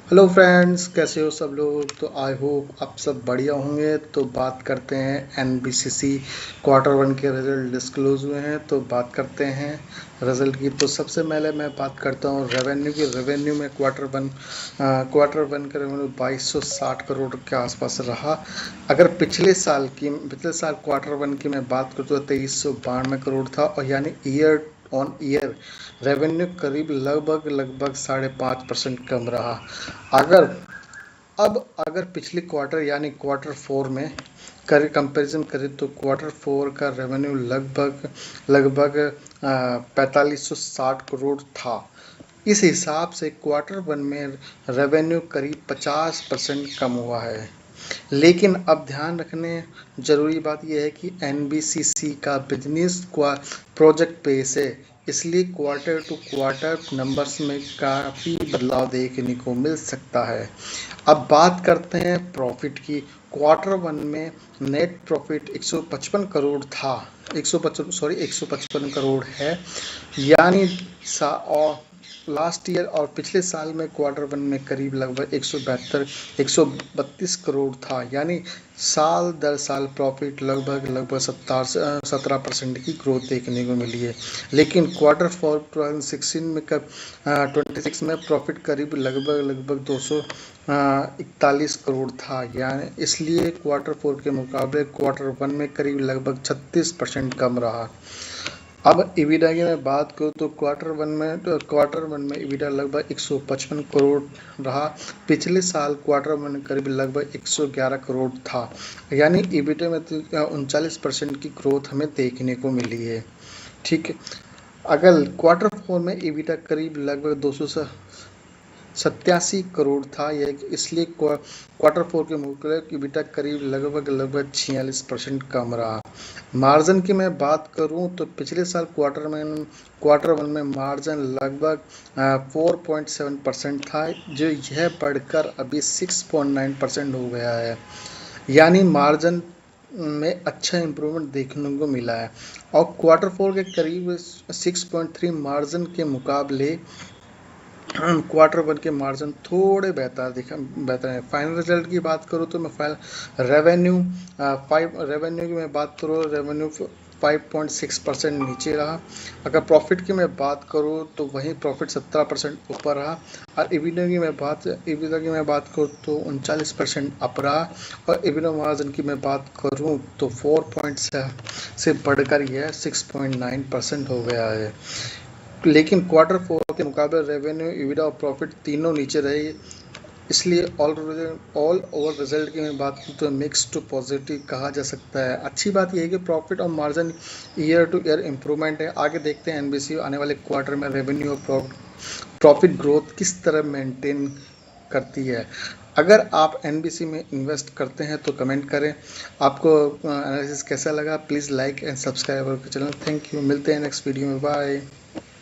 Hello friends, कैसे हो सब लोग। तो आई होप आप सब बढ़िया होंगे। तो बात करते हैं एनबीसीसी क्वार्टर वन के रिजल्ट डिस्क्लोज हुए हैं, तो बात करते हैं रिजल्ट की। तो सबसे पहले मैं बात करता हूँ रेवेन्यू की। रेवेन्यू में क्वार्टर वन का रेवेन्यू 2260 करोड़ के आसपास रहा। अगर पिछले साल क्वार्टर वन की मैं बात करूँ तो 2392 करोड़ था, और यानी ईयर ऑन ईयर रेवेन्यू करीब लगभग 5.5% कम रहा। अगर अगर पिछले क्वार्टर यानी क्वार्टर फोर में कर कंपैरिजन करें तो क्वार्टर फोर का रेवेन्यू लगभग 4560 करोड़ था। इस हिसाब से क्वार्टर वन में रेवेन्यू करीब 50% कम हुआ है। लेकिन अब ध्यान रखने जरूरी बात यह है कि एनबीसीसी का बिजनेस प्रोजेक्ट बेस है, इसलिए क्वार्टर टू क्वार्टर नंबर्स में काफ़ी बदलाव देखने को मिल सकता है। अब बात करते हैं प्रॉफिट की। क्वार्टर वन में नेट प्रॉफिट 155 करोड़ था। 155 करोड़ है, यानी और लास्ट ईयर और पिछले साल में क्वार्टर वन में करीब लगभग 132 करोड़ था। यानी साल दर साल प्रॉफिट लगभग 17% की ग्रोथ देखने को मिली है। लेकिन क्वार्टर फोर 2026 में प्रॉफिट करीब लगभग 241 करोड़ था। यानी इसलिए क्वार्टर फोर के मुकाबले क्वार्टर वन में करीब लगभग 36% कम रहा। अब इबिडा की मैं बात करूँ तो क्वार्टर वन में इबिडा लगभग 155 करोड़ रहा। पिछले साल क्वार्टर वन में करीब लगभग 111 करोड़ था। यानी इबिडा में 39% की ग्रोथ हमें देखने को मिली है। ठीक है। अगर क्वार्टर फोर में इबिडा करीब लगभग 287 करोड़ था। यह इसलिए क्वार्टर फोर के मुकाबले इबिडा करीब लगभग 46% कम रहा। मार्जिन की मैं बात करूं तो पिछले साल क्वार्टर वन में मार्जिन लगभग 4.7% था, जो यह बढ़कर अभी 6.9% हो गया है। यानी मार्जिन में अच्छा इम्प्रूवमेंट देखने को मिला है। और क्वार्टर फोर के करीब 6.3 मार्जिन के मुकाबले क्वार्टर वन के मार्जिन थोड़े बेहतर है। फाइनल रिजल्ट की बात करूँ तो मैं रेवेन्यू रेवेन्यू की मैं बात करूँ, रेवेन्यू 5.6% नीचे रहा। अगर प्रॉफिट की मैं बात करूँ तो वहीं प्रॉफिट 17% ऊपर रहा। और इबिडा की मैं बात करूँ तो 39% अप रहा। और इबिडा मार्जिन की मैं बात करूँ तो 4.7 से बढ़कर यह 6.9% हो गया है। लेकिन क्वार्टर फोर के मुकाबले रेवेन्यू, इबिडा और प्रॉफिट तीनों नीचे रहे। इसलिए ऑल ओवर रिजल्ट की मैं बात करूँ तो मिक्स टू पॉजिटिव कहा जा सकता है। अच्छी बात यह है कि प्रॉफिट और margin year two year improvement है। आगे देखते हैं एनबीसी आने वाले क्वार्टर में रेवेन्यू और प्रॉफिट ग्रोथ किस तरह मेंटेन करती है। अगर आप एनबीसी में इन्वेस्ट करते हैं तो कमेंट करें। आपको एनालिसिस कैसा लगा, please like and subscribe our channel. Thank you. मिलते हैं नेक्स्ट वीडियो में। बाय।